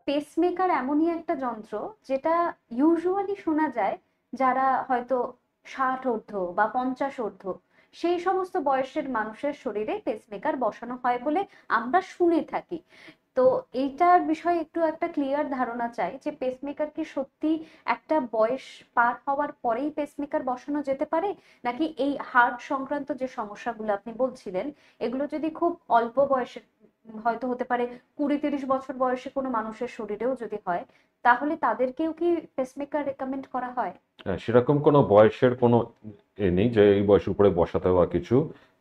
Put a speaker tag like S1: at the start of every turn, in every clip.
S1: Pacemaker এমনই একটা যন্ত্র যেটা ইউজুয়ালি শোনা যায় যারা হয়তো 60 ঊর্ধ্ব বা 50 ঊর্ধ্ব সেই সমস্ত বয়সের মানুষের শরীরে পেসমেকার বসানো হয় বলে আমরা শুনে থাকি। তো এইটার বিষয়ে একটু একটা ক্লিয়ার ধারণা চাই যে পেসমেকার কি সত্যি একটা বয়স পার হওয়ার পরেই পেসমেকার বসানো যেতে পারে, নাকি এই হার্ট সংক্রান্ত যে সমস্যাগুলো আপনি বলছিলেন এগুলো যদি খুব অল্প বয়সে, হয়তো হতে পারে 20-30 বছর বয়সে কোনো মানুষের শরীরেও যদি হয়, তাহলে তাদেরকেও কি পেসমেকার রেকমেন্ড করা হয়?
S2: হ্যাঁ, সেরকম কোনো বয়সের কোনো নেই যে এই বয়সের উপরে বসাতে হওয়া কিছু।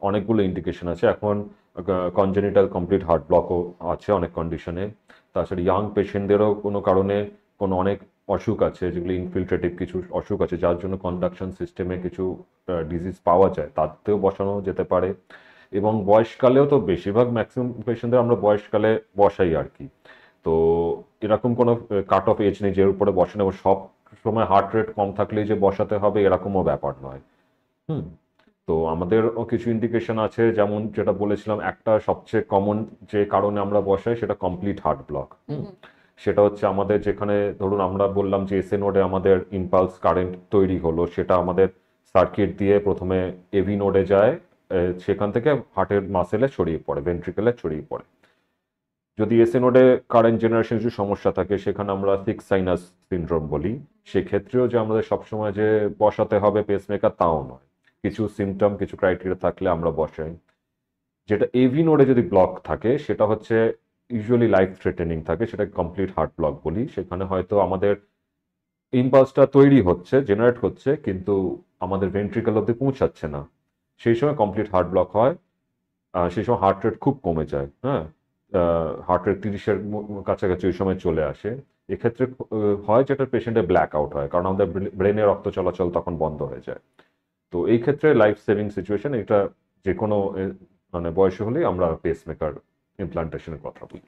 S2: অনেকগুলো ইন্ডিকেশন আছে এখন। কনজেনিটাল কমপ্লিট হার্ট ব্লকও আছে অনেক কন্ডিশনে। তাছাড়া ইয়াং পেশেন্টদেরও কোনো কারণে কোনো অনেক অসুখ আছে, যেগুলো ইনফিল্ট্রেটিভ কিছু অসুখ আছে যার জন্য কন্ডাকশন সিস্টেমে কিছু ডিজিজ পাওয়া যায়, তাতেও বসানো যেতে পারে। এবং বয়সকালেও তো বেশিরভাগ ম্যাক্সিমাম পেশেন্টদের আমরা বয়সকালে বসাই আর কি। তো এরকম কোনো কাট অফ এজ নেই যে এর উপরে বসানো এবং সব সময় হার্ট রেট কম থাকলেই যে বসাতে হবে এরকমও ব্যাপার নয়। হুম। তো আমাদেরও কিছু ইন্ডিকেশন আছে, যেমন যেটা বলেছিলাম, একটা সবচেয়ে কমন যে কারণে আমরা বসাই সেটা কমপ্লিট হার্ট ব্লক।
S1: হুম হুম।
S2: সেটা হচ্ছে আমাদের যেখানে ধরুন আমরা বললাম যে এসএ নোডে আমাদের ইম্পালস কারেন্ট তৈরি হলো, সেটা আমাদের সার্কিট দিয়ে প্রথমে এভি নোডে যায়, সেখান থেকে হার্টের মাসেলে ছড়িয়ে পড়ে, ভেন্ট্রিকেলে ছড়িয়ে পড়ে। যদি এসএ নোডে কারেন্ট জেনারেশন কিছু সমস্যা থাকে, সেখানে আমরা সিক্স সাইনাস সিনড্রোম বলি, সেক্ষেত্রেও যে আমাদের সবসময় যে বসাতে হবে পেসমেকার তাও নয়। কিছু সিমটম কিছু ক্রাইটেরিয়া থাকলে আমরা বসাই। যেটা এভি নোডে যদি ব্লক থাকে সেটা হচ্ছে ইউজুয়ালি লাইফ থ্রেটেনিং থাকে, সেটা কমপ্লিট হার্ট ব্লক বলি। সেখানে হয়তো আমাদের ইম্পালসটা তৈরি হচ্ছে, জেনারেট হচ্ছে, কিন্তু আমাদের ভেন্ট্রিকল অব্দি পৌঁছাচ্ছে না। সেই সময় কমপ্লিট হার্ট ব্লক হয়। সেই সময় হার্ট রেট খুব কমে যায়। হ্যাঁ, হার্ট রেট 30-এর কাছাকাছি ওই সময় চলে আসে। এক্ষেত্রে হয় যেটা পেশেন্টের ব্ল্যাক আউট হয়, কারণ আমাদের ব্রেনে রক্ত চলাচল তখন বন্ধ হয়ে যায়। তো এই ক্ষেত্রে লাইফ সেভিং সিচুয়েশন এটা, যে কোনো মানে বয়সে হলেই আমরা পেসমেকার ইমপ্লান্টেশনের কথা বলি।